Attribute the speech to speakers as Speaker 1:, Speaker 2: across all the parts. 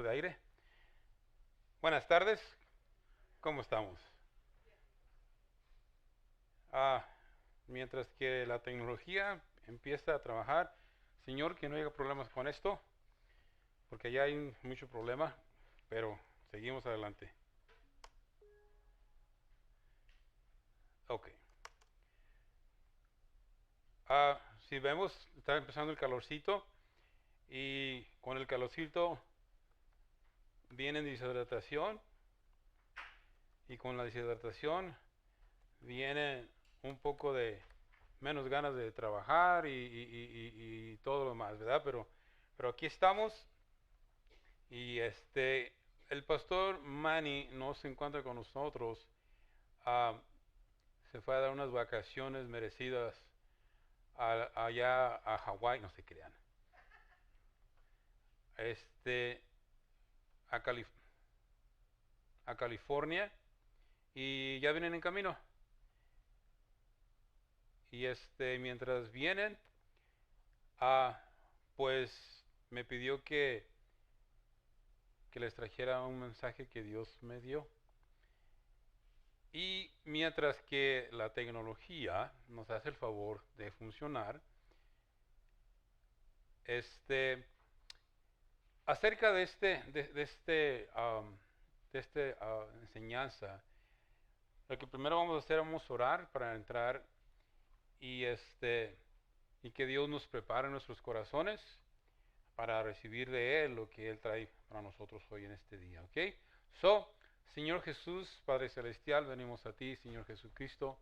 Speaker 1: de aire. Buenas tardes, ¿cómo estamos? Ah, Mientras que la tecnología empieza a trabajar, Señor, que no haya problemas con esto, porque ya hay mucho problema, pero seguimos adelante. Ok. Si vemos, está empezando el calorcito y con el calorcito viene deshidratación y con la deshidratación viene un poco de menos ganas de trabajar y todo lo demás, ¿verdad? Pero aquí estamos y el pastor Manny no se encuentra con nosotros. Ah, Se fue a dar unas vacaciones merecidas allá a Hawái, no se crean. Este, a, Calif a California y ya vienen en camino. Y mientras vienen, ah, pues me pidió que les trajera un mensaje que Dios me dio. Y mientras que la tecnología nos hace el favor de funcionar, este, acerca de enseñanza, lo que primero vamos a hacer, vamos a orar para entrar y y que Dios nos prepare nuestros corazones para recibir de Él lo que Él trae para nosotros hoy en este día, ¿ok? So, Señor Jesús, Padre Celestial, venimos a ti, Señor Jesucristo,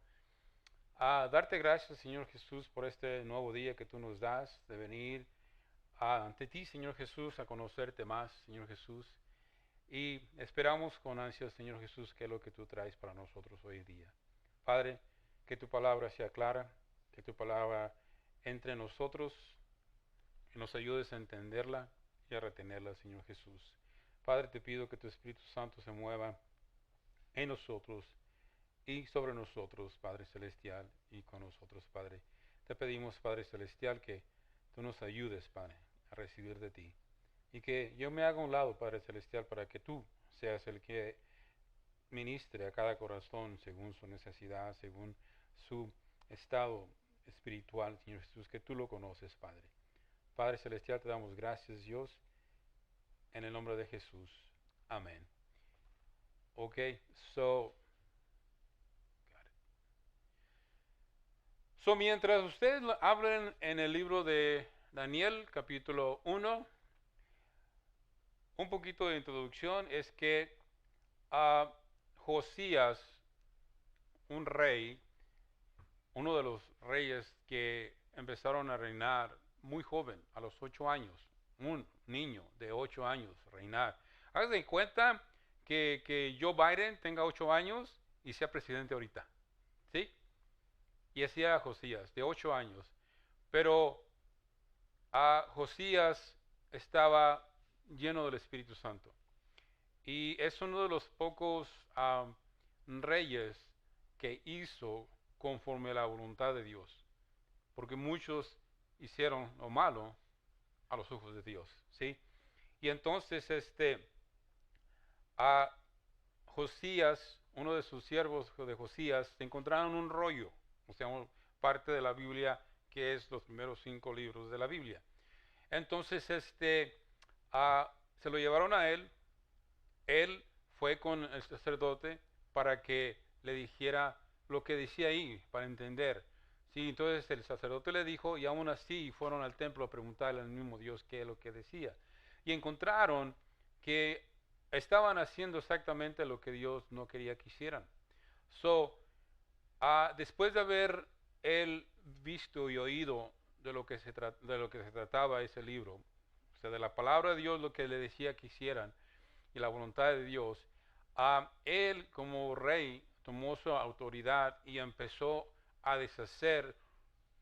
Speaker 1: a darte gracias, Señor Jesús, por este nuevo día que tú nos das de venir ante ti, Señor Jesús, a conocerte más, Señor Jesús. Y esperamos con ansias, Señor Jesús, que es lo que tú traes para nosotros hoy día. Padre, que tu palabra sea clara, que tu palabra entre en nosotros, que nos ayudes a entenderla y a retenerla, Señor Jesús. Padre, te pido que tu Espíritu Santo se mueva en nosotros y sobre nosotros, Padre Celestial, y con nosotros, Padre. Te pedimos, Padre Celestial, que tú nos ayudes, Padre, a recibir de ti. Y que yo me haga a un lado, Padre Celestial, para que tú seas el que ministre a cada corazón según su necesidad, según su estado espiritual, Señor Jesús, que tú lo conoces, Padre. Padre Celestial, te damos gracias, Dios, en el nombre de Jesús. Amén. Ok, so, mientras ustedes hablen en el libro de Daniel, capítulo 1, un poquito de introducción es que a Josías, un rey, uno de los reyes que empezaron a reinar muy joven, a los 8 años, un niño de 8 años reinar. Háganse de cuenta que Joe Biden tenga 8 años y sea presidente ahorita, ¿sí? Y así era Josías, de 8 años. Pero a Josías estaba lleno del Espíritu Santo. Y es uno de los pocos reyes que hizo conforme a la voluntad de Dios. Porque muchos hicieron lo malo a los ojos de Dios, ¿sí? Y entonces a Josías, uno de sus siervos de Josías, se encontraron un rollo, o sea, parte de la Biblia que es los primeros 5 libros de la Biblia. Entonces se lo llevaron a él. Él fue con el sacerdote para que le dijera lo que decía ahí, para entender. Sí, entonces el sacerdote le dijo y aún así fueron al templo a preguntarle al mismo Dios qué es lo que decía. Y encontraron que estaban haciendo exactamente lo que Dios no quería que hicieran. So, después de haber él visto y oído de lo que se trataba ese libro, o sea, de la palabra de Dios, lo que le decía que hicieran, y la voluntad de Dios, él como rey tomó su autoridad y empezó a deshacer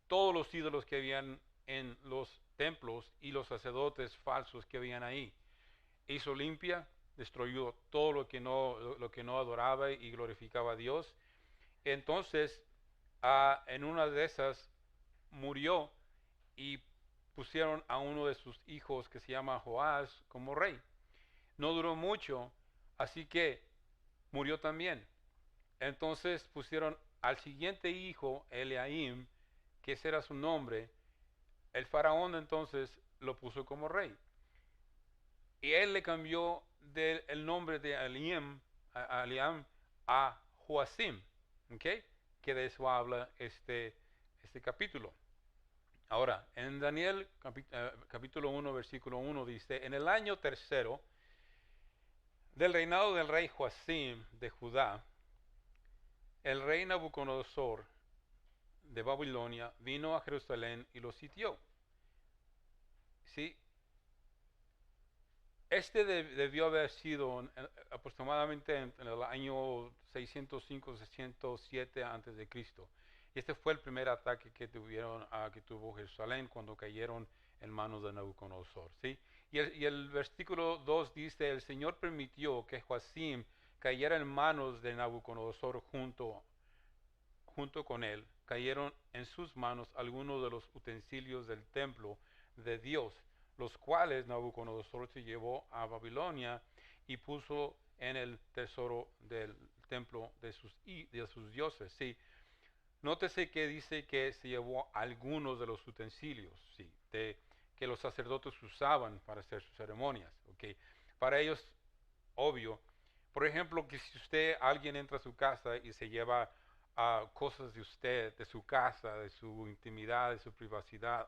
Speaker 1: todos los ídolos que habían en los templos y los sacerdotes falsos que habían ahí. Hizo limpia, destruyó todo lo que no adoraba y glorificaba a Dios. Entonces, en una de esas murió y pusieron a uno de sus hijos que se llama Joás como rey. no duró mucho, así que murió también. Entonces pusieron al siguiente hijo, Eliaim, que ese era su nombre. El faraón entonces lo puso como rey. Y él le cambió el nombre de Eliam a Joacim, ¿ok? Que de eso habla este capítulo. Ahora, en Daniel capítulo 1, versículo 1 dice, en el año tercero del reinado del rey Joacim de Judá, el rey Nabucodonosor de Babilonia vino a Jerusalén y lo sitió. ¿Sí? Debió haber sido aproximadamente en el año 605-607 antes de Cristo. Este fue el primer ataque que tuvo Jerusalén cuando cayeron en manos de Nabucodonosor. ¿Sí? Y el versículo 2 dice, el Señor permitió que Joacim cayera en manos de Nabucodonosor junto con él. Cayeron en sus manos algunos de los utensilios del templo de Dios, los cuales Nabucodonosor se llevó a Babilonia y puso en el tesoro del templo de sus dioses. Sí. Nótese que dice que se llevó algunos de los utensilios, sí, que los sacerdotes usaban para hacer sus ceremonias. ¿Okay? Para ellos, obvio. Por ejemplo, que si alguien entra a su casa y se lleva cosas de usted, de su casa, de su intimidad, de su privacidad,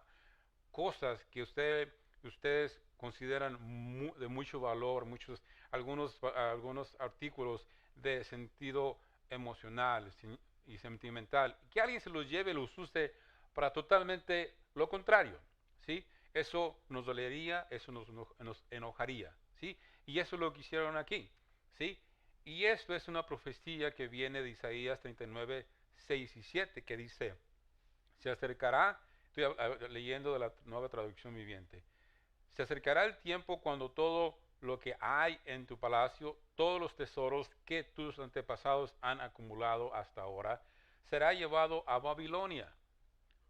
Speaker 1: cosas que ustedes consideran de mucho valor, algunos artículos de sentido emocional y sentimental, que alguien se los lleve y los use para totalmente lo contrario, ¿sí? Eso nos dolería, eso nos enojaría, ¿sí? Y eso es lo que hicieron aquí, ¿sí? Y esto es una profecía que viene de Isaías 39, 6 y 7, que dice, se acercará, estoy leyendo de la nueva traducción viviente, se acercará el tiempo cuando todo lo que hay en tu palacio, todos los tesoros que tus antepasados han acumulado hasta ahora, será llevado a Babilonia.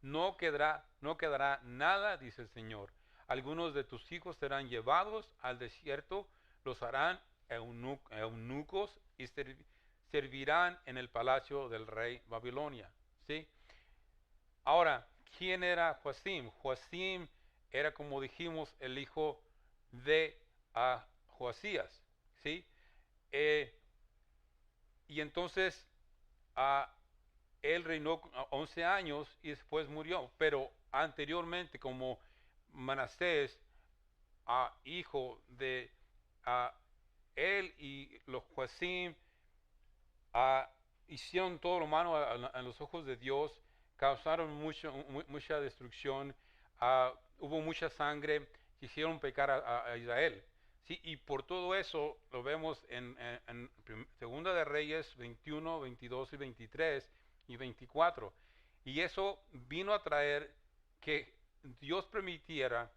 Speaker 1: No quedará nada, dice el Señor. Algunos de tus hijos serán llevados al desierto, los harán eunucos y servirán en el palacio del rey Babilonia. ¿Sí? Ahora, ¿quién era Joacim? Joacim era, como dijimos, el hijo de Joacías. ¿Sí? Eh, y entonces él reinó 11 años y después murió. Pero anteriormente, como Manasés, hijo de él y los Joacim, hicieron todo lo malo a los ojos de Dios, causaron mucha destrucción, hubo mucha sangre, quisieron pecar a Israel. Sí, y por todo eso lo vemos en Segunda de Reyes 21, 22 y 23 y 24. Y eso vino a traer que Dios permitiera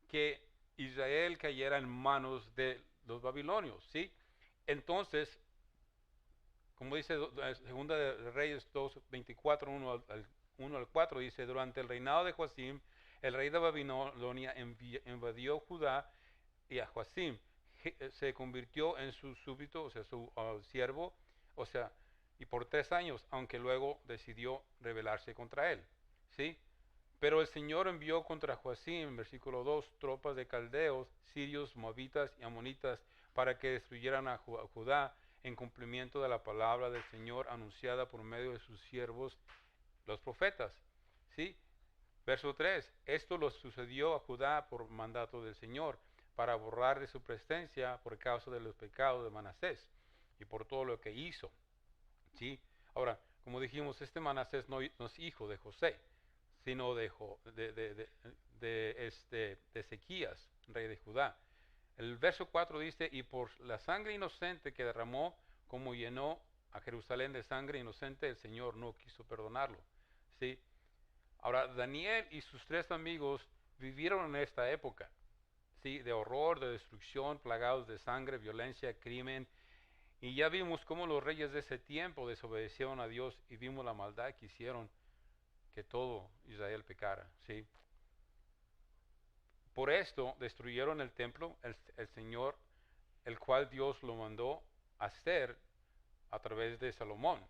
Speaker 1: que Israel cayera en manos de los babilonios. ¿Sí? Entonces, como dice Segunda de Reyes 2, 24, 1 al 4, dice, durante el reinado de Joacim, el rey de Babilonia invadió Judá y a Joacim se convirtió en su súbdito, o sea, su siervo, o sea, y por 3 años, aunque luego decidió rebelarse contra él. ¿Sí? Pero el Señor envió contra Joacim, versículo 2, tropas de caldeos, sirios, moabitas y amonitas para que destruyeran a Judá en cumplimiento de la palabra del Señor anunciada por medio de sus siervos, los profetas. ¿Sí? Verso 3, esto lo sucedió a Judá por mandato del Señor, para borrar de su presencia por causa de los pecados de Manasés y por todo lo que hizo. ¿Sí? Ahora, como dijimos, este Manasés no es hijo de José, sino de Ezequías, rey de Judá. El verso 4 dice, y por la sangre inocente que derramó, como llenó a Jerusalén de sangre inocente, el Señor no quiso perdonarlo. ¿Sí? Ahora, Daniel y sus 3 amigos vivieron en esta época, ¿sí? De horror, de destrucción, plagados de sangre, violencia, crimen. Y ya vimos cómo los reyes de ese tiempo desobedecieron a Dios y vimos la maldad que hicieron que todo Israel pecara. ¿Sí? Por esto destruyeron el templo. El Señor el cual Dios lo mandó a hacer a través de Salomón,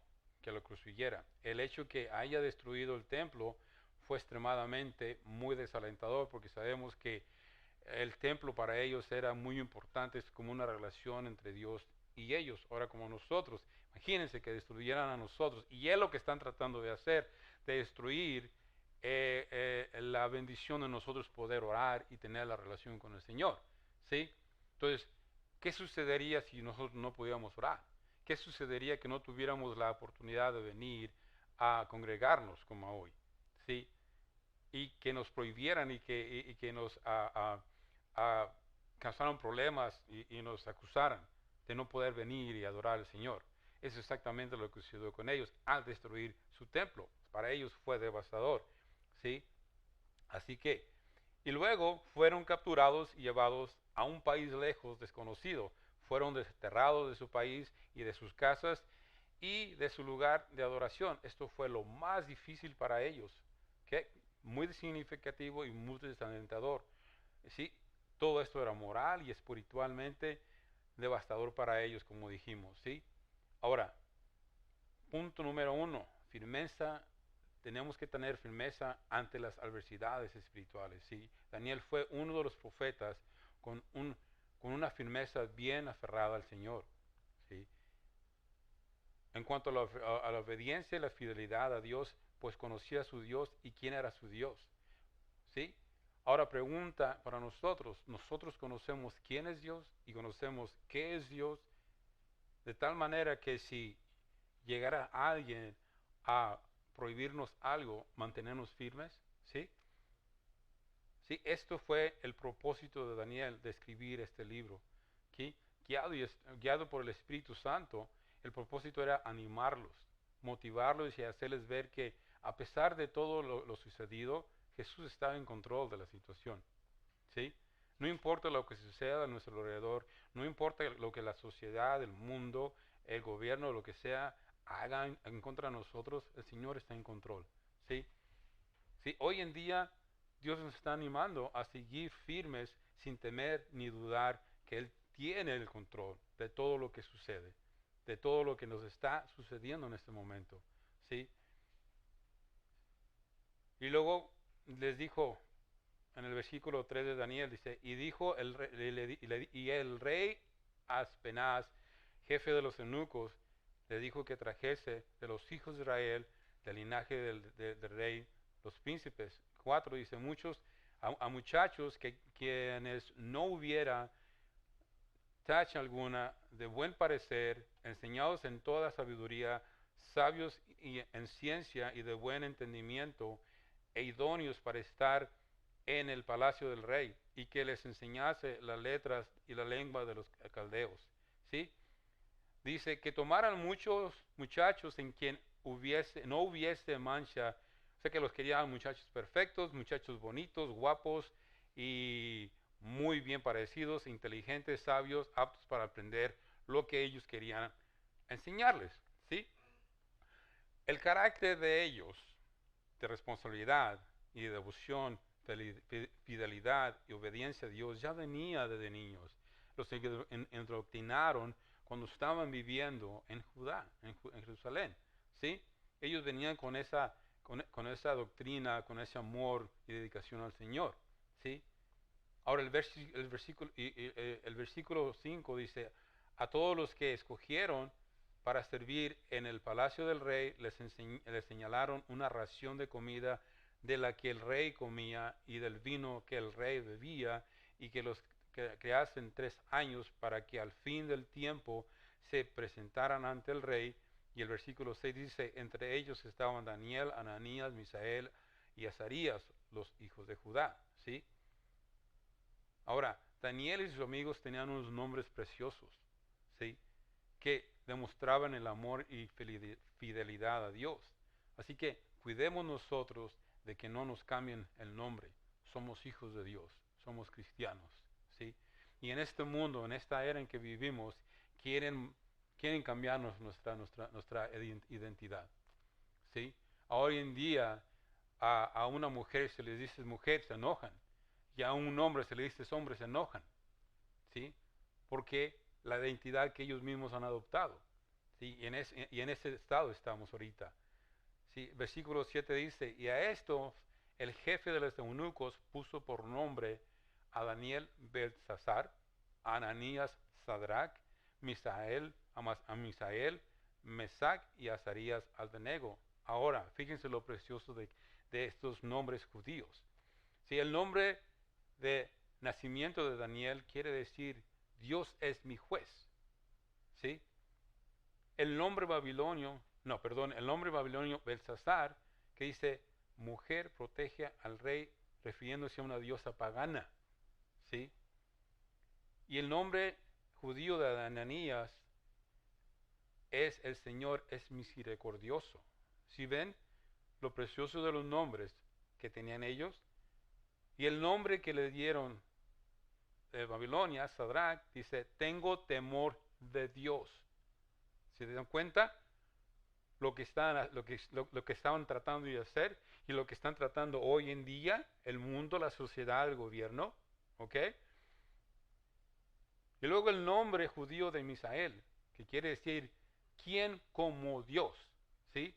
Speaker 1: que lo construyera. El hecho que haya destruido el templo fue extremadamente muy desalentador, porque sabemos que el templo para ellos era muy importante, es como una relación entre Dios y ellos. Ahora como nosotros, imagínense que destruyeran a nosotros, y es lo que están tratando de hacer, de destruir la bendición de nosotros poder orar y tener la relación con el Señor. ¿Sí? Entonces, ¿qué sucedería si nosotros no pudiéramos orar? ¿Qué sucedería que no tuviéramos la oportunidad de venir a congregarnos como hoy? ¿Sí? Y que nos prohibieran y que nos causaran problemas y nos acusaran de no poder venir y adorar al Señor. Es exactamente lo que sucedió con ellos al destruir su templo. Para ellos fue devastador. ¿Sí? Así que, y luego fueron capturados y llevados a un país lejos, desconocido. Fueron desterrados de su país y de sus casas y de su lugar de adoración. Esto fue lo más difícil para ellos. ¿Okay? Muy significativo y muy desalentador. ¿Sí? Todo esto era moral y espiritualmente devastador para ellos, como dijimos. ¿Sí? Ahora, punto número 1, firmeza. Tenemos que tener firmeza ante las adversidades espirituales. ¿Sí? Daniel fue uno de los profetas con, con una firmeza bien aferrada al Señor. ¿Sí? En cuanto a la obediencia y la fidelidad a Dios, pues conocía a su Dios y quién era su Dios. ¿Sí? Ahora pregunta para nosotros, nosotros conocemos quién es Dios y conocemos qué es Dios, de tal manera que si llegara alguien a prohibirnos algo, mantenernos firmes. ¿Sí? Sí, esto fue el propósito de Daniel de escribir este libro. ¿Sí? Guiado por el Espíritu Santo, el propósito era animarlos, motivarlos y hacerles ver que a pesar de todo lo sucedido, Jesús estaba en control de la situación. ¿Sí? No importa lo que suceda a nuestro alrededor, no importa lo que la sociedad, el mundo, el gobierno, lo que sea, hagan en contra de nosotros, el Señor está en control. ¿Sí? ¿Sí? Hoy en día Dios nos está animando a seguir firmes sin temer ni dudar que Él tiene el control de todo lo que sucede, de todo lo que nos está sucediendo en este momento. ¿Sí? Y luego les dijo en el versículo 3 de Daniel, dice, y dijo el rey Aspenaz, jefe de los eunucos, le dijo que trajese de los hijos de Israel, del linaje del rey, los príncipes. 4 dice, a muchachos quienes no hubiera tacha alguna, de buen parecer, enseñados en toda sabiduría, sabios en ciencia y de buen entendimiento, e idóneos para estar en el palacio del rey, y que les enseñase las letras y la lengua de los caldeos. ¿Sí? Dice que tomaran muchos muchachos en quien no hubiese mancha. O sea que los querían muchachos perfectos, muchachos bonitos, guapos y muy bien parecidos, inteligentes, sabios, aptos para aprender lo que ellos querían enseñarles. ¿Sí? El carácter de ellos, de responsabilidad y de devoción, fidelidad y obediencia a Dios, ya venía desde niños. Los endoctrinaron cuando estaban viviendo en Judá, en Jerusalén. ¿Sí? Ellos venían con esa doctrina, con ese amor y dedicación al Señor. ¿Sí? Ahora el versículo 5 dice, a todos los que escogieron para servir en el palacio del rey, les señalaron una ración de comida de la que el rey comía y del vino que el rey bebía, y que los creasen 3 años para que al fin del tiempo se presentaran ante el rey. Y el versículo 6 dice, entre ellos estaban Daniel, Ananías, Misael y Azarías, los hijos de Judá. ¿Sí? Ahora, Daniel y sus amigos tenían unos nombres preciosos, ¿sí? Que demostraban el amor y fidelidad a Dios. Así que cuidemos nosotros de que no nos cambien el nombre. Somos hijos de Dios, somos cristianos, ¿sí? Y en este mundo, en esta era en que vivimos, quieren cambiarnos nuestra identidad, ¿sí? Hoy en día a una mujer se les dice mujer, se enojan. Y a un hombre se le dice hombre, se enojan. ¿Sí? porque la identidad que ellos mismos han adoptado. ¿Sí? Y en ese estado estamos ahorita. ¿Sí? Versículo 7 dice, y a esto el jefe de los eunucos puso por nombre a Daniel Belsasar, a Ananías Sadrach, a Misael, Mesac y a Azarías Abednego. Ahora, fíjense lo precioso de estos nombres judíos. ¿Sí? El nombre de nacimiento de Daniel quiere decir Dios es mi juez. ¿Sí? El nombre babilonio Belsasar, que dice mujer protege al rey, refiriéndose a una diosa pagana. ¿Sí? Y el nombre judío de Ananías es el Señor es misericordioso. ¿Sí ven lo precioso de los nombres que tenían ellos? Y el nombre que le dieron de Babilonia, Sadrach, dice, tengo temor de Dios. ¿Se dan cuenta? Lo que estaban tratando de hacer y lo que están tratando hoy en día, el mundo, la sociedad, el gobierno. ¿Ok? Y luego el nombre judío de Misael, que quiere decir, ¿quién como Dios? ¿Sí?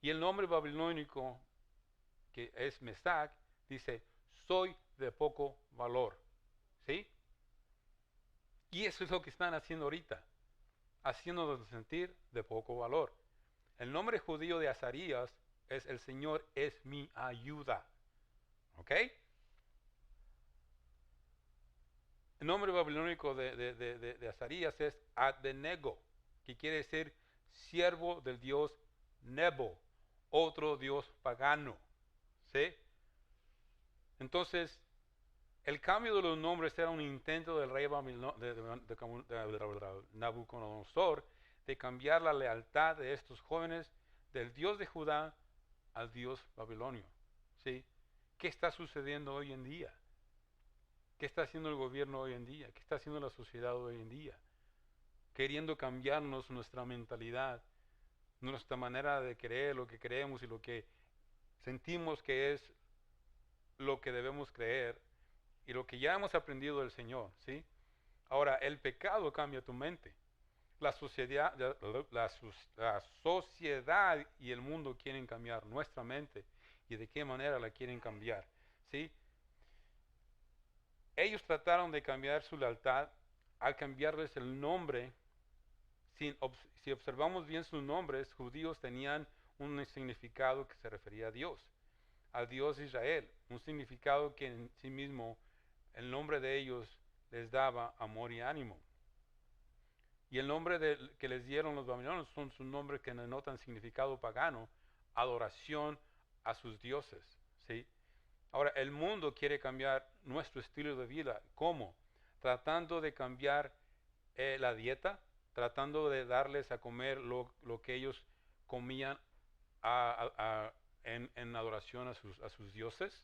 Speaker 1: Y el nombre babilónico, que es Mesac, dice, soy de poco valor. ¿Sí? Y eso es lo que están haciendo ahorita, haciéndonos sentir de poco valor. El nombre judío de Azarías es el Señor es mi ayuda. ¿Ok? El nombre babilónico de Azarías es Abednego, que quiere decir siervo del dios Nebo, otro dios pagano. ¿Sí? Entonces, el cambio de los nombres era un intento del rey Nabucodonosor de cambiar la lealtad de estos jóvenes del Dios de Judá al Dios babilonio. ¿Sí? ¿Qué está sucediendo hoy en día? ¿Qué está haciendo el gobierno hoy en día? ¿Qué está haciendo la sociedad hoy en día? Queriendo cambiarnos nuestra mentalidad, nuestra manera de creer, lo que creemos y lo que sentimos que es lo que debemos creer y lo que ya hemos aprendido del Señor, ¿sí? Ahora, el pecado cambia tu mente. La sociedad, la sociedad y el mundo quieren cambiar nuestra mente y de qué manera la quieren cambiar, ¿sí? Ellos trataron de cambiar su lealtad al cambiarles el nombre. Si observamos bien sus nombres, judíos tenían un significado que se refería a Dios, al Dios de Israel, un significado que en sí mismo el nombre de ellos les daba amor y ánimo. Y el nombre que les dieron los babilonios son sus nombres que denotan significado pagano, adoración a sus dioses. ¿Sí? Ahora, el mundo quiere cambiar nuestro estilo de vida. ¿Cómo? Tratando de cambiar la dieta, tratando de darles a comer lo que ellos comían en adoración a sus dioses,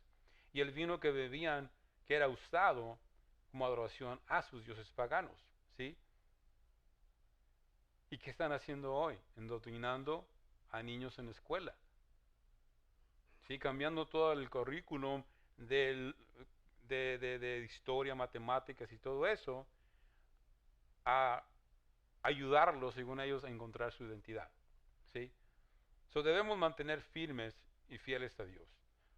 Speaker 1: y el vino que bebían, que era usado como adoración a sus dioses paganos. ¿Sí? ¿Y qué están haciendo hoy? Endoctrinando a niños en la escuela. ¿Sí? Cambiando todo el currículum de historia, matemáticas y todo eso, a ayudarlos, según ellos, a encontrar su identidad. ¿Sí? Debemos mantener firmes y fieles a Dios.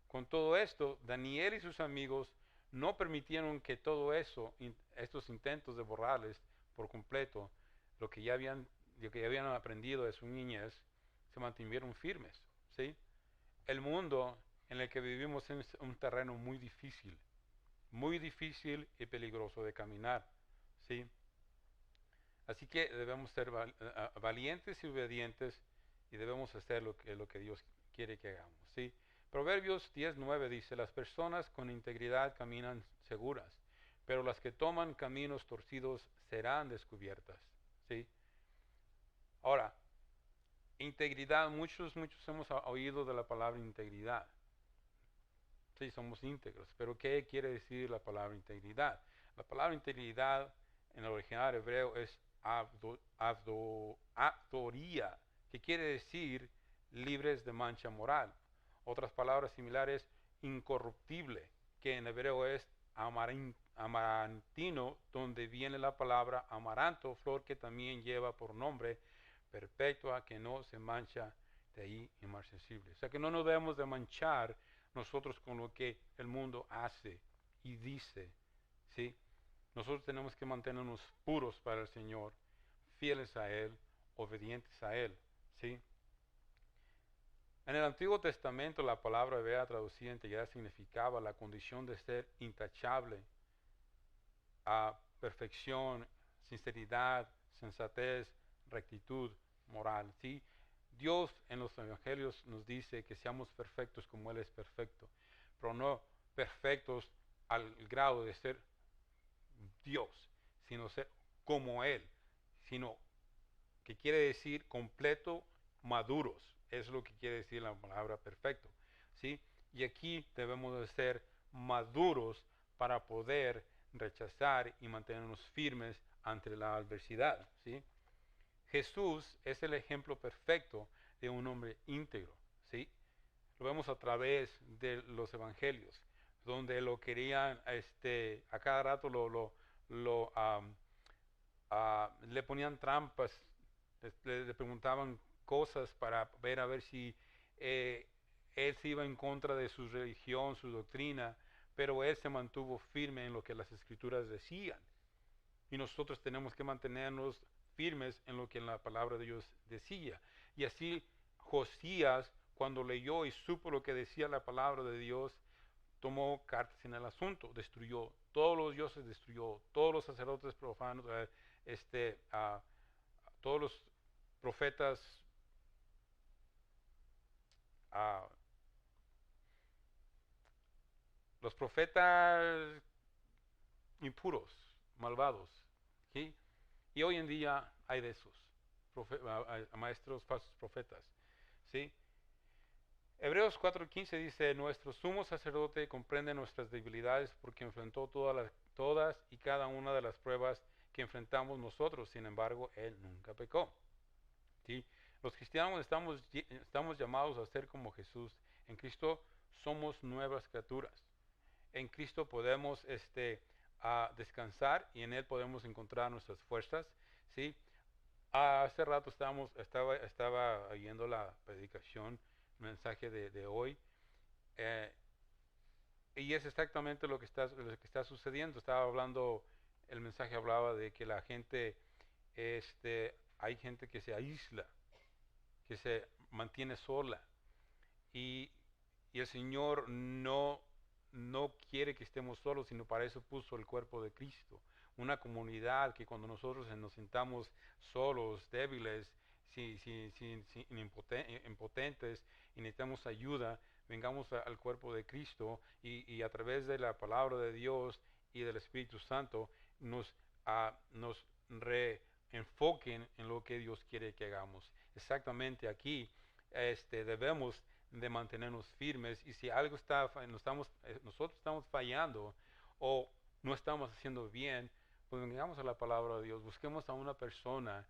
Speaker 1: Con todo esto, Daniel y sus amigos no permitieron que todo eso, estos intentos de borrarles por completo lo que ya habían aprendido de su niñez, se mantuvieron firmes. ¿Sí? El mundo en el que vivimos es un terreno muy difícil y peligroso de caminar. ¿Sí? Así que debemos ser valientes y obedientes y debemos hacer lo que Dios quiere que hagamos. ¿Sí? Proverbios 10:9 dice, las personas con integridad caminan seguras, pero las que toman caminos torcidos serán descubiertas. ¿Sí? Ahora, integridad, muchos hemos oído de la palabra integridad. Sí, somos íntegros, pero ¿qué quiere decir la palabra integridad? La palabra integridad en el original hebreo es avdoría, que quiere decir libres de mancha moral. Otras palabras similares, incorruptible, que en hebreo es amarantino, donde viene la palabra amaranto, flor que también lleva por nombre perpetua, que no se mancha, de ahí inmarcesible. O sea que no nos debemos de manchar nosotros con lo que el mundo hace y dice, ¿sí? Nosotros tenemos que mantenernos puros para el Señor, fieles a Él, obedientes a Él, ¿sí? En el Antiguo Testamento la palabra hebrea traducida en integridad significaba la condición de ser intachable, a perfección, sinceridad, sensatez, rectitud moral, ¿sí? Dios en los evangelios nos dice que seamos perfectos como Él es perfecto, pero no perfectos al grado de ser Dios, sino ser como Él, sino que quiere decir completo, maduros, es lo que quiere decir la palabra perfecto, ¿sí? Y aquí debemos de ser maduros para poder rechazar y mantenernos firmes ante la adversidad, ¿sí? Jesús es el ejemplo perfecto de un hombre íntegro, ¿sí? Lo vemos a través de los evangelios, donde lo querían, a cada rato lo, le ponían trampas, le preguntaban cosas para ver a ver si eh, él se iba en contra de su religión, su doctrina, pero él se mantuvo firme en lo que las escrituras decían. Y nosotros tenemos que mantenernos firmes en lo que la palabra de Dios decía. Y así Josías, cuando leyó y supo lo que decía la palabra de Dios, tomó cartas en el asunto, destruyó todos los dioses, destruyó todos los sacerdotes profanos, a todos los profetas, a los profetas impuros, malvados, ¿sí? Y hoy en día hay de esos maestros falsos profetas, ¿sí? Hebreos 4:15 dice, nuestro sumo sacerdote comprende nuestras debilidades porque enfrentó todas y cada una de las pruebas que enfrentamos nosotros, sin embargo, él nunca pecó. ¿Sí? Los cristianos estamos llamados a ser como Jesús. En Cristo somos nuevas criaturas. En Cristo podemos a descansar y en Él podemos encontrar nuestras fuerzas. ¿Sí? Hace rato estaba oyendo la predicación, el mensaje de hoy, eh, y es exactamente lo que está sucediendo. Estaba hablando, el mensaje hablaba de que la gente, hay gente que se aísla, que se mantiene sola, y, y el Señor no quiere que estemos solos, sino para eso puso el cuerpo de Cristo. Una comunidad que cuando nosotros nos sintamos solos, débiles, impotentes y necesitamos ayuda, vengamos al cuerpo de Cristo y a través de la palabra de Dios y del Espíritu Santo nos reenfoquen en lo que Dios quiere que hagamos. Exactamente aquí debemos de mantenernos firmes, y si algo nosotros estamos fallando o no estamos haciendo bien, pues vengamos a la palabra de Dios, busquemos a una persona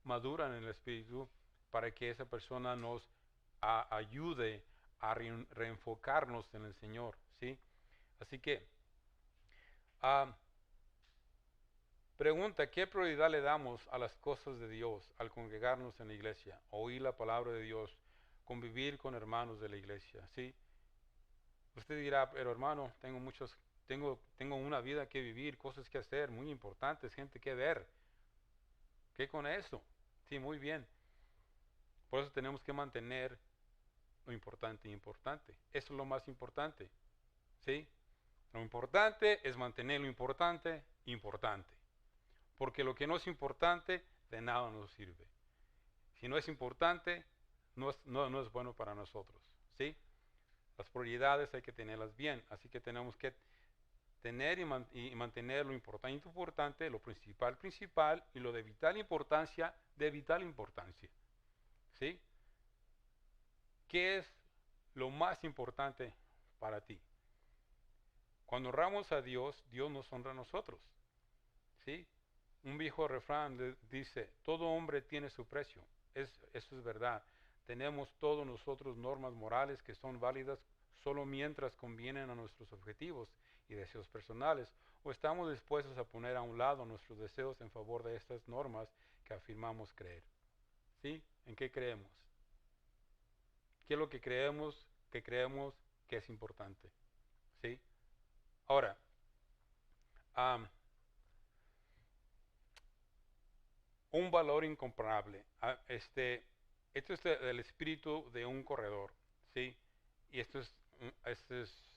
Speaker 1: madura en el Espíritu para que esa persona nos ayude a reenfocarnos en el Señor, ¿sí? Así que ah, pregunta, ¿qué prioridad le damos a las cosas de Dios al congregarnos en la iglesia, oír la palabra de Dios, convivir con hermanos de la iglesia? ¿Sí? Usted dirá, pero hermano, tengo una vida que vivir, cosas que hacer, muy importantes, gente que ver. ¿Qué con eso? Sí, muy bien. Por eso tenemos que mantener lo importante importante. Eso es lo más importante. ¿Sí? Lo importante es mantener lo importante importante. Porque lo que no es importante, de nada nos sirve. Si no es importante, no es bueno para nosotros. ¿Sí? Las prioridades hay que tenerlas bien. Así que tenemos que tener y mantener lo importante, lo principal, y lo de vital importancia, de vital importancia. ¿Sí? ¿Qué es lo más importante para ti? Cuando honramos a Dios, Dios nos honra a nosotros. ¿Sí? Un viejo refrán dice, todo hombre tiene su precio. Eso es verdad. Tenemos todos nosotros normas morales que son válidas solo mientras convienen a nuestros objetivos y deseos personales, o estamos dispuestos a poner a un lado nuestros deseos en favor de estas normas que afirmamos creer. ¿Sí? ¿En qué creemos? ¿Qué es lo que creemos que es importante? ¿Sí? Ahora, um, un valor incomparable. Esto es el espíritu de un corredor, ¿sí? Y esto es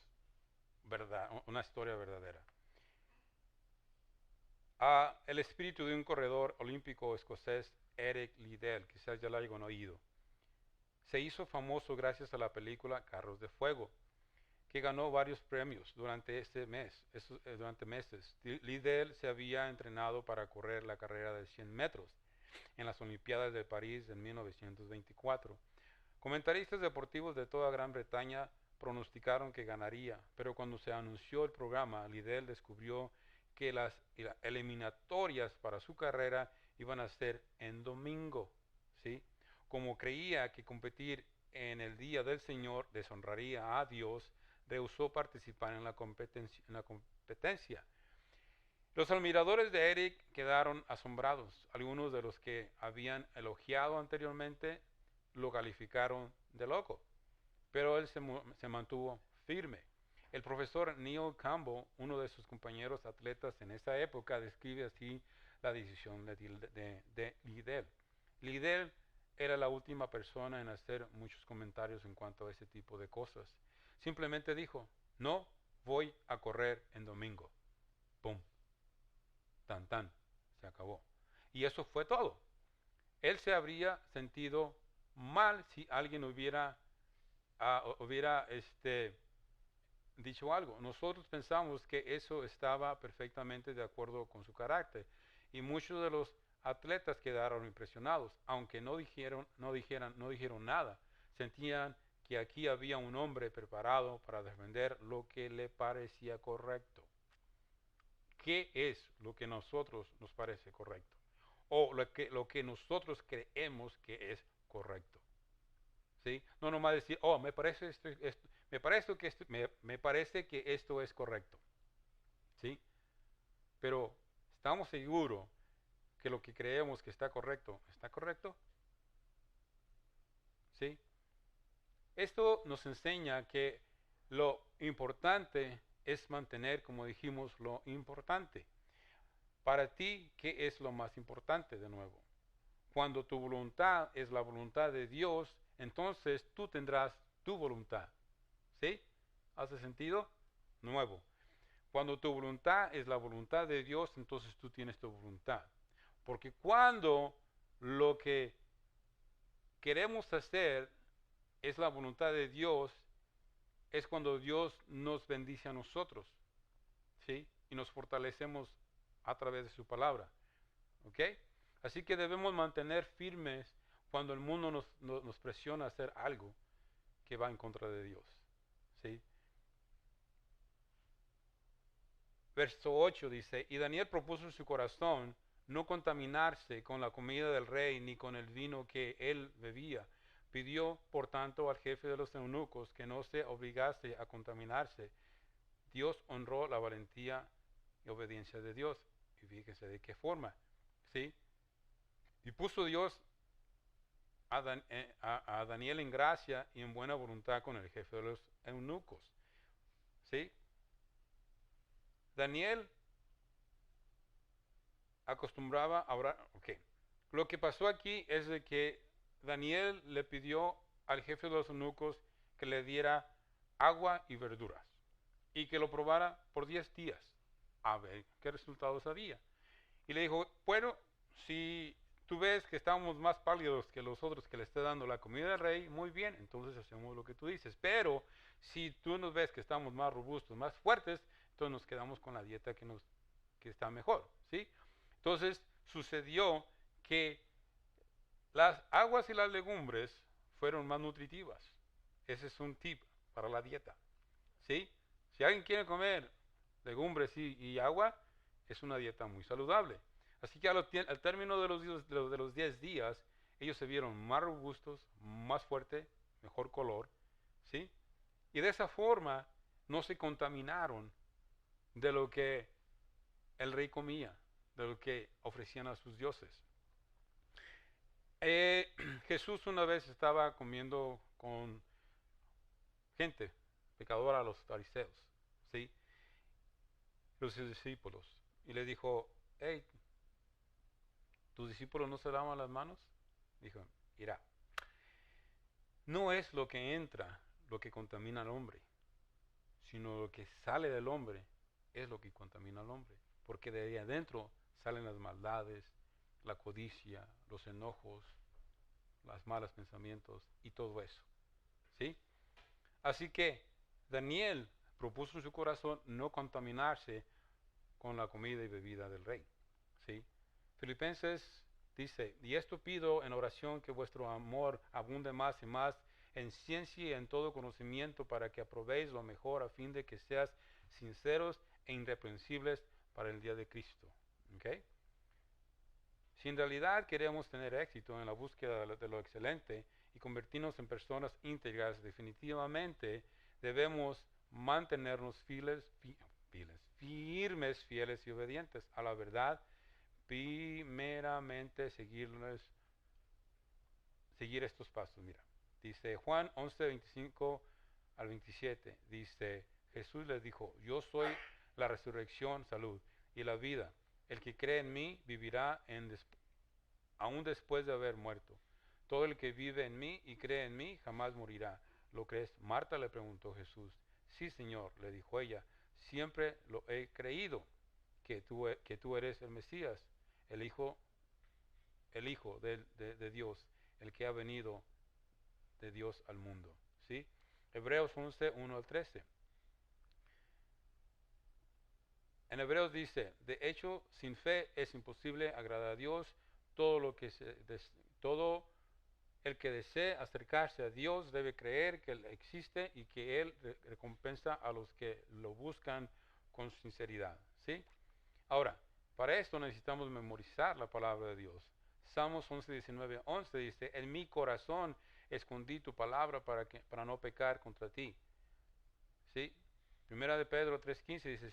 Speaker 1: verdad, una historia verdadera. El espíritu de un corredor olímpico escocés, Eric Liddell, quizás ya lo hayan oído, se hizo famoso gracias a la película Carros de Fuego, que ganó varios premios durante durante meses. Liddell se había entrenado para correr la carrera de 100 metros en las Olimpiadas de París en 1924. Comentaristas deportivos de toda Gran Bretaña pronosticaron que ganaría, pero cuando se anunció el programa, Liddell descubrió que las eliminatorias para su carrera iban a ser en domingo, ¿sí? Como creía que competir en el Día del Señor deshonraría a Dios, rehusó participar en la competencia. Los admiradores de Eric quedaron asombrados. Algunos de los que habían elogiado anteriormente lo calificaron de loco, pero él se mantuvo firme. El profesor Neil Campbell, uno de sus compañeros atletas en esa época, describe así la decisión de Liddell. Liddell era la última persona en hacer muchos comentarios en cuanto a ese tipo de cosas. Simplemente dijo, no voy a correr en domingo. ¡Pum! Tan tan, se acabó. Y eso fue todo. Él se habría sentido mal si alguien hubiera dicho algo. Nosotros pensamos que eso estaba perfectamente de acuerdo con su carácter. Y muchos de los atletas quedaron impresionados, aunque no dijeron nada. Sentían que aquí había un hombre preparado para defender lo que le parecía correcto. ¿Qué es lo que a nosotros nos parece correcto? O lo que nosotros creemos que es correcto. ¿Sí? No nomás decir, oh, me parece que esto es correcto. ¿Sí? Pero ¿estamos seguros que lo que creemos que está correcto, está correcto? ¿Sí? Esto nos enseña que lo importante es mantener, como dijimos, lo importante. Para ti, ¿qué es lo más importante de nuevo? Cuando tu voluntad es la voluntad de Dios, entonces tú tendrás tu voluntad. ¿Sí? ¿Hace sentido? Nuevo. Cuando tu voluntad es la voluntad de Dios, entonces tú tienes tu voluntad. Porque cuando lo que queremos hacer es la voluntad de Dios, es cuando Dios nos bendice a nosotros, ¿sí? Y nos fortalecemos a través de su palabra, ¿ok? Así que debemos mantener firmes cuando el mundo nos presiona a hacer algo que va en contra de Dios, ¿sí? Verso 8 dice, y Daniel propuso en su corazón no contaminarse con la comida del rey ni con el vino que él bebía. Pidió, por tanto, al jefe de los eunucos que no se obligase a contaminarse. Dios honró la valentía y obediencia de Dios. Y fíjese de qué forma, ¿sí? Y puso Dios a Daniel en gracia y en buena voluntad con el jefe de los eunucos, ¿sí? Daniel acostumbraba a orar. Ok. Lo que pasó aquí es de que Daniel le pidió al jefe de los eunucos que le diera agua y verduras y que lo probara por 10 días a ver qué resultados había. Y le dijo, bueno, si tú ves que estamos más pálidos que los otros que le esté dando la comida del rey, muy bien, entonces hacemos lo que tú dices. Pero si tú nos ves que estamos más robustos, más fuertes, entonces nos quedamos con la dieta que está mejor, ¿sí? Entonces sucedió que las aguas y las legumbres fueron más nutritivas. Ese es un tip para la dieta, ¿sí? Si alguien quiere comer legumbres y agua, es una dieta muy saludable. Así que al término de los 10 días, ellos se vieron más robustos, más fuertes, mejor color, ¿sí? Y de esa forma no se contaminaron de lo que el rey comía, de lo que ofrecían a sus dioses. Jesús una vez estaba comiendo con gente pecadora, los fariseos, ¿sí? Los discípulos. Y le dijo, hey, ¿tus discípulos no se lavan las manos? Dijo, mira, no es lo que entra lo que contamina al hombre, sino lo que sale del hombre es lo que contamina al hombre. Porque de ahí adentro salen las maldades, la codicia, los enojos, los malos pensamientos y todo eso. ¿Sí? Así que Daniel propuso en su corazón no contaminarse con la comida y bebida del rey. ¿Sí? Filipenses dice, y esto pido en oración que vuestro amor abunde más y más en ciencia y en todo conocimiento para que aprobéis lo mejor a fin de que seas sinceros e irreprensibles para el día de Cristo. ¿Okay? Si en realidad queremos tener éxito en la búsqueda de lo excelente y convertirnos en personas íntegras, definitivamente debemos mantenernos firmes, fieles y obedientes a la verdad. Primeramente seguir estos pasos. Mira, dice Juan 11, 25 al 27, dice, Jesús les dijo, yo soy la resurrección, salud y la vida. El que cree en mí vivirá aún después de haber muerto. Todo el que vive en mí y cree en mí jamás morirá. ¿Lo crees? Marta le preguntó Jesús. Sí, Señor, le dijo ella, siempre lo he creído, que tú eres el Mesías, el Hijo de Dios, el que ha venido de Dios al mundo. ¿Sí? Hebreos 11, 1 al 13. En Hebreos dice, de hecho, sin fe es imposible agradar a Dios. Todo el que desee acercarse a Dios debe creer que Él existe y que Él recompensa a los que lo buscan con sinceridad. ¿Sí? Ahora, para esto necesitamos memorizar la palabra de Dios. Salmos 11, 19, 11 dice, en mi corazón escondí tu palabra para no pecar contra ti. ¿Sí? Primera de Pedro 3:15 dice,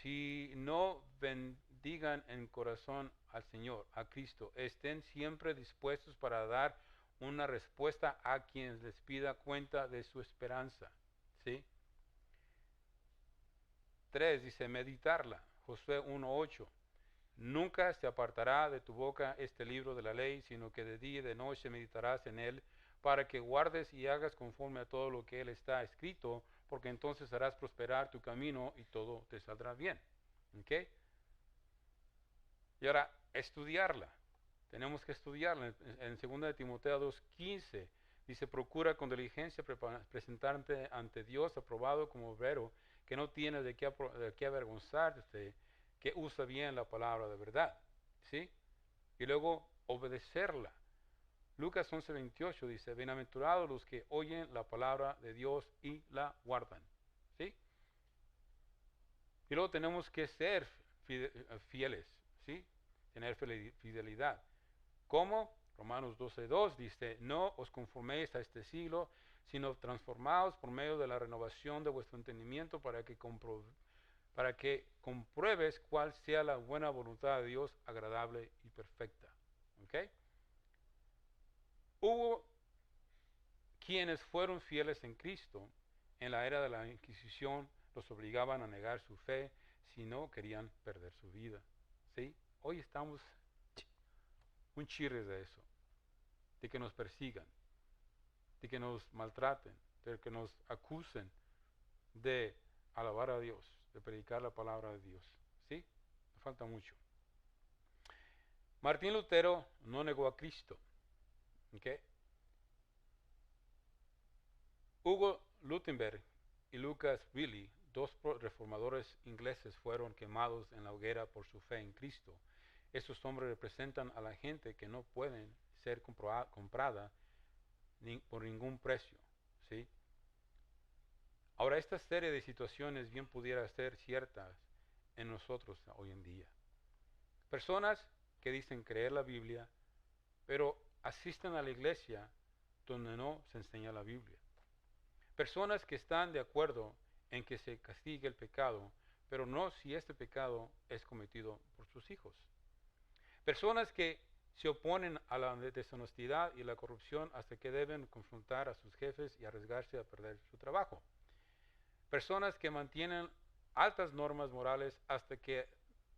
Speaker 1: si no bendigan en corazón al Señor, a Cristo, estén siempre dispuestos para dar una respuesta a quien les pida cuenta de su esperanza. ¿Sí? 3 dice, meditarla. Josué 1:8. Nunca se apartará de tu boca este libro de la ley, sino que de día y de noche meditarás en él, para que guardes y hagas conforme a todo lo que él está escrito, porque entonces harás prosperar tu camino y todo te saldrá bien. ¿Okay? Y ahora, estudiarla. Tenemos que estudiarla. En 2 de Timoteo 2:15 dice, procura con diligencia presentarte ante Dios aprobado como obrero, que no tiene de qué avergonzarse, que usa bien la palabra de verdad. ¿Sí? Y luego obedecerla. Lucas 11:28 dice, bienaventurados los que oyen la palabra de Dios y la guardan. ¿Sí? Y luego tenemos que ser fieles, ¿sí? Tener fidelidad. ¿Cómo? Romanos 12:2 dice, no os conforméis a este siglo, sino transformaos por medio de la renovación de vuestro entendimiento para que compruebes cuál sea la buena voluntad de Dios, agradable y perfecta. ¿Okay? Hubo quienes fueron fieles en Cristo. En la era de la Inquisición los obligaban a negar su fe si no querían perder su vida. ¿Sí? Hoy estamos un chirre de eso, de que nos persigan, de que nos maltraten, de que nos acusen de alabar a Dios, de predicar la palabra de Dios. ¿Sí? Nos falta mucho. Martín Lutero no negó a Cristo. ¿Okay? Hugo Luttenberg y Lucas Willy, dos reformadores ingleses, fueron quemados en la hoguera por su fe en Cristo. Estos hombres representan a la gente que no pueden ser comprada por ningún precio. ¿Sí? Ahora, esta serie de situaciones bien pudiera ser ciertas en nosotros hoy en día. Personas que dicen creer la Biblia, pero asisten a la iglesia donde no se enseña la Biblia. Personas que están de acuerdo en que se castigue el pecado, pero no si este pecado es cometido por sus hijos. Personas que se oponen a la deshonestidad y la corrupción hasta que deben confrontar a sus jefes y arriesgarse a perder su trabajo. Personas que mantienen altas normas morales hasta que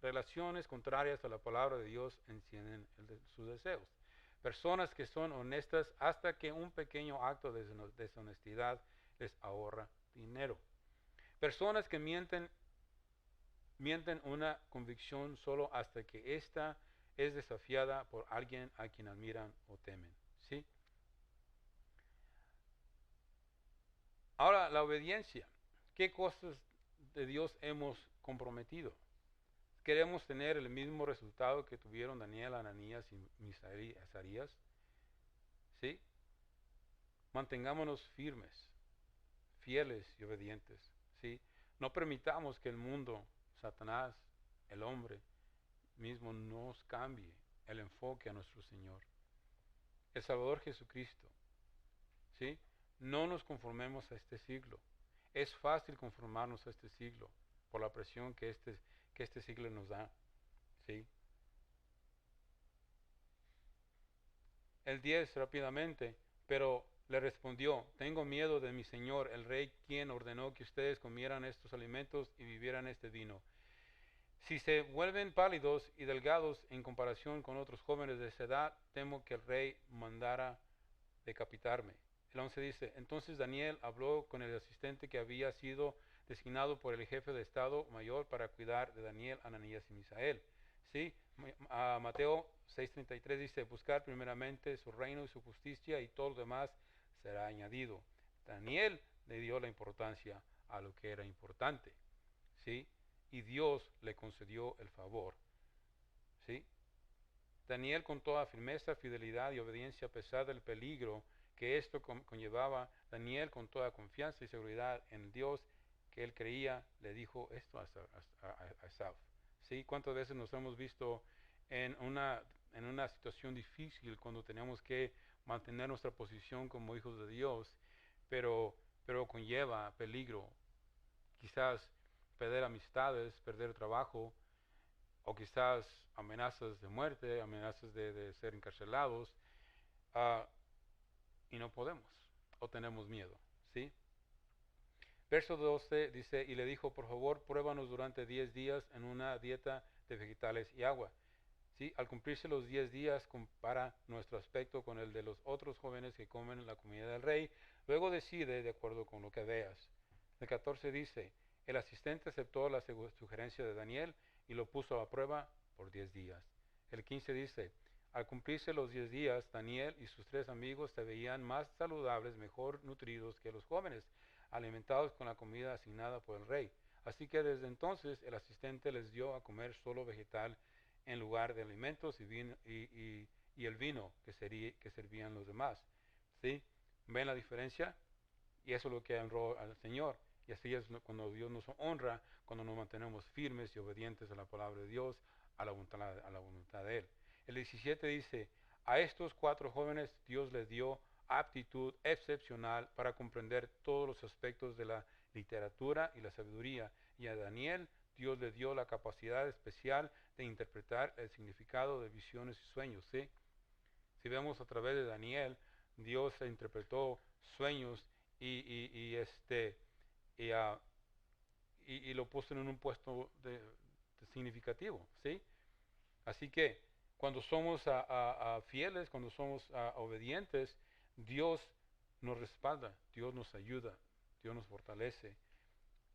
Speaker 1: relaciones contrarias a la palabra de Dios encienden sus deseos. Personas que son honestas hasta que un pequeño acto de deshonestidad les ahorra dinero. Personas que mienten una convicción solo hasta que ésta es desafiada por alguien a quien admiran o temen. ¿Sí? Ahora, la obediencia. ¿Qué cosas de Dios hemos comprometido? ¿Queremos tener el mismo resultado que tuvieron Daniel, Ananías y Misael y Azarías? ¿Sí? Mantengámonos firmes, fieles y obedientes. ¿Sí? No permitamos que el mundo, Satanás, el hombre mismo nos cambie el enfoque a nuestro Señor. El Salvador Jesucristo. ¿Sí? No nos conformemos a este siglo. Es fácil conformarnos a este siglo por la presión que este siglo nos da. ¿Sí? El 10 rápidamente, pero le respondió, tengo miedo de mi señor, el rey, quien ordenó que ustedes comieran estos alimentos y bebieran este vino. Si se vuelven pálidos y delgados en comparación con otros jóvenes de esa edad, temo que el rey mandara decapitarme. El 11 dice, entonces Daniel habló con el asistente que había sido designado por el jefe de Estado Mayor para cuidar de Daniel, Ananías y Misael. ¿Sí? Mateo 6:33 dice, buscar primeramente su reino y su justicia y todo lo demás será añadido. Daniel le dio la importancia a lo que era importante. ¿Sí? Y Dios le concedió el favor. ¿Sí? Daniel con toda firmeza, fidelidad y obediencia a pesar del peligro que esto conllevaba, Daniel con toda confianza y seguridad en Dios que él creía, le dijo esto a Asaf. ¿Sí? ¿Cuántas veces nos hemos visto en una situación difícil cuando tenemos que mantener nuestra posición como hijos de Dios, pero conlleva peligro? Quizás perder amistades, perder trabajo, o quizás amenazas de muerte, amenazas de ser encarcelados, uh, y no podemos, o tenemos miedo, ¿sí? Verso 12 dice, y le dijo, por favor, pruébanos durante 10 días en una dieta de vegetales y agua. ¿Sí? Al cumplirse los 10 días, compara nuestro aspecto con el de los otros jóvenes que comen en la comida del rey. Luego decide de acuerdo con lo que veas. El 14 dice, el asistente aceptó la sugerencia de Daniel y lo puso a prueba por 10 días. El 15 dice, al cumplirse los 10 días, Daniel y sus 3 amigos se veían más saludables, mejor nutridos que los jóvenes, alimentados con la comida asignada por el rey. Así que desde entonces el asistente les dio a comer solo vegetal en lugar de alimentos y el vino que servían los demás. ¿Sí? ¿Ven la diferencia? Y eso es lo que honró al Señor. Y así es cuando Dios nos honra, cuando nos mantenemos firmes y obedientes a la palabra de Dios, a la voluntad de Él. El 17 dice, a estos 4 jóvenes Dios les dio aptitud excepcional para comprender todos los aspectos de la literatura y la sabiduría. Y a Daniel Dios le dio la capacidad especial de interpretar el significado de visiones y sueños. ¿Sí? Si vemos a través de Daniel, Dios interpretó sueños y lo puso en un puesto de significativo. ¿Sí? Así que cuando somos fieles, cuando somos obedientes, Dios nos respalda, Dios nos ayuda, Dios nos fortalece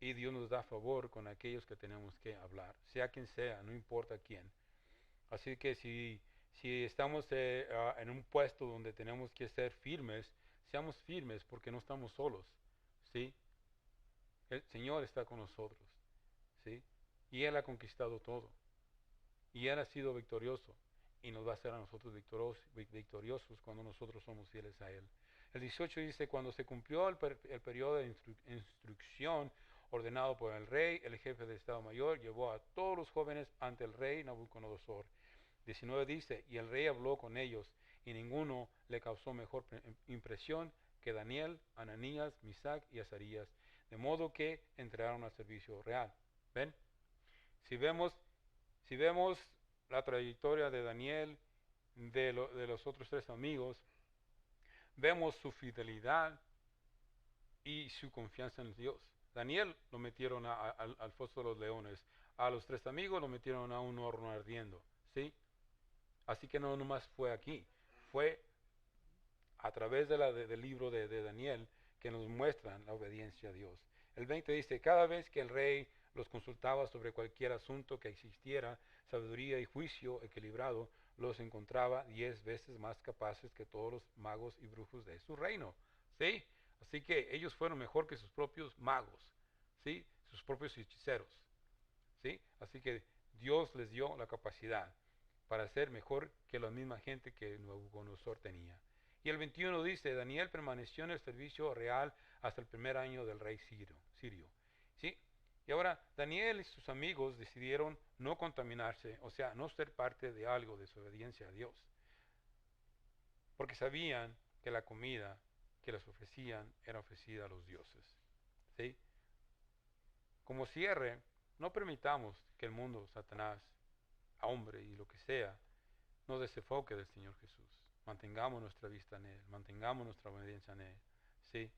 Speaker 1: y Dios nos da favor con aquellos que tenemos que hablar, sea quien sea, no importa quién. Así que si estamos en un puesto donde tenemos que ser firmes, seamos firmes porque no estamos solos, ¿sí? El Señor está con nosotros, ¿sí? Y Él ha conquistado todo. Y Él ha sido victorioso y nos va a hacer a nosotros victoriosos cuando nosotros somos fieles a Él. El 18 dice, cuando se cumplió el periodo de instrucción ordenado por el rey, el jefe de Estado Mayor llevó a todos los jóvenes ante el rey Nabucodonosor. 19 dice, y el rey habló con ellos, y ninguno le causó mejor impresión que Daniel, Ananías, Misac y Azarías, de modo que entraron al servicio real. ¿Ven? Si vemos, si vemos la trayectoria de Daniel, de los otros tres amigos, vemos su fidelidad y su confianza en Dios. Daniel lo metieron al foso de los leones. A los tres amigos lo metieron a un horno ardiendo. ¿Sí? Así que no nomás fue aquí. Fue a través del libro de Daniel que nos muestran la obediencia a Dios. El 20 dice, cada vez que el rey los consultaba sobre cualquier asunto que existiera, sabiduría y juicio equilibrado, los encontraba 10 veces más capaces que todos los magos y brujos de su reino. ¿Sí? Así que ellos fueron mejor que sus propios magos, ¿sí? Sus propios hechiceros. ¿Sí? Así que Dios les dio la capacidad para ser mejor que la misma gente que Nabucodonosor tenía. Y el 21 dice, Daniel permaneció en el servicio real hasta el primer año del rey Sirio. ¿Sí? Y ahora Daniel y sus amigos decidieron no contaminarse, o sea, no ser parte de algo de su obediencia a Dios, porque sabían que la comida que les ofrecían era ofrecida a los dioses. ¿Sí? Como cierre, no permitamos que el mundo, Satanás, hombre y lo que sea, nos desenfoque del Señor Jesús. Mantengamos nuestra vista en Él, mantengamos nuestra obediencia en Él. ¿Sí?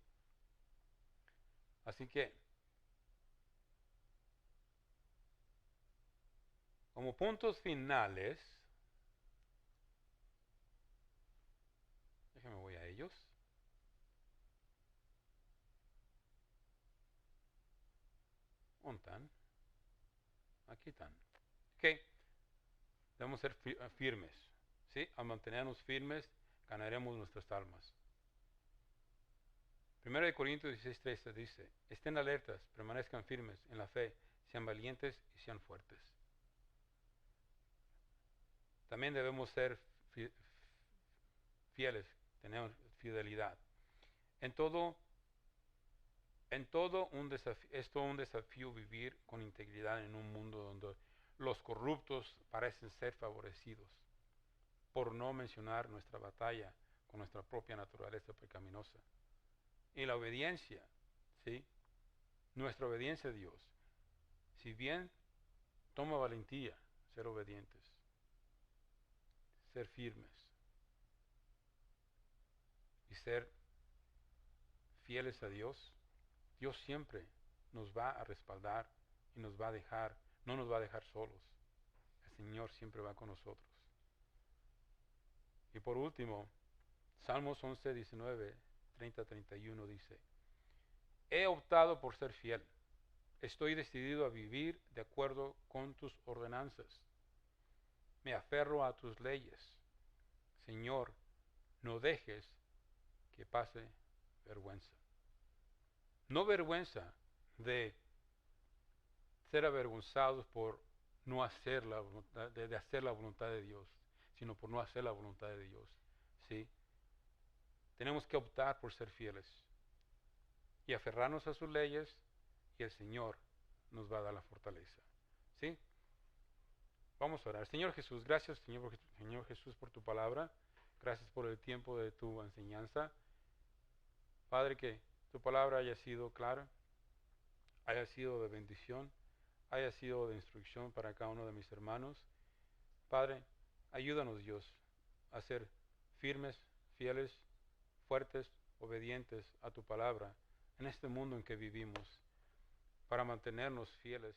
Speaker 1: Así que, como puntos finales, déjenme voy a ellos. ¿Dónde están? Aquí están. Ok, debemos ser firmes. ¿Sí? Al mantenernos firmes, ganaremos nuestras almas. 1 Corintios 16:13 dice, estén alertas, permanezcan firmes en la fe, sean valientes y sean fuertes. También debemos ser fieles, tener fidelidad. En todo es todo un desafío vivir con integridad en un mundo donde los corruptos parecen ser favorecidos, por no mencionar nuestra batalla con nuestra propia naturaleza pecaminosa. Y la obediencia, ¿sí? Nuestra obediencia a Dios, si bien toma valentía ser obedientes, ser firmes y ser fieles a Dios, Dios siempre nos va a respaldar y nos va a dejar, no nos va a dejar solos. El Señor siempre va con nosotros. Y por último, Salmos 11, 19, 30, 31 dice, he optado por ser fiel. Estoy decidido a vivir de acuerdo con tus ordenanzas. Me aferro a tus leyes. Señor, no dejes que pase vergüenza. No vergüenza de ser avergonzados por no hacer la voluntad, de hacer la voluntad de Dios, sino por no hacer la voluntad de Dios. ¿Sí? Tenemos que optar por ser fieles y aferrarnos a sus leyes y el Señor nos va a dar la fortaleza. ¿Sí? Vamos a orar. Señor Jesús, gracias Señor Jesús por tu palabra. Gracias por el tiempo de tu enseñanza. Padre, que tu palabra haya sido clara, haya sido de bendición, haya sido de instrucción para cada uno de mis hermanos. Padre, ayúdanos Dios a ser firmes, fieles, fuertes, obedientes a tu palabra en este mundo en que vivimos, para mantenernos fieles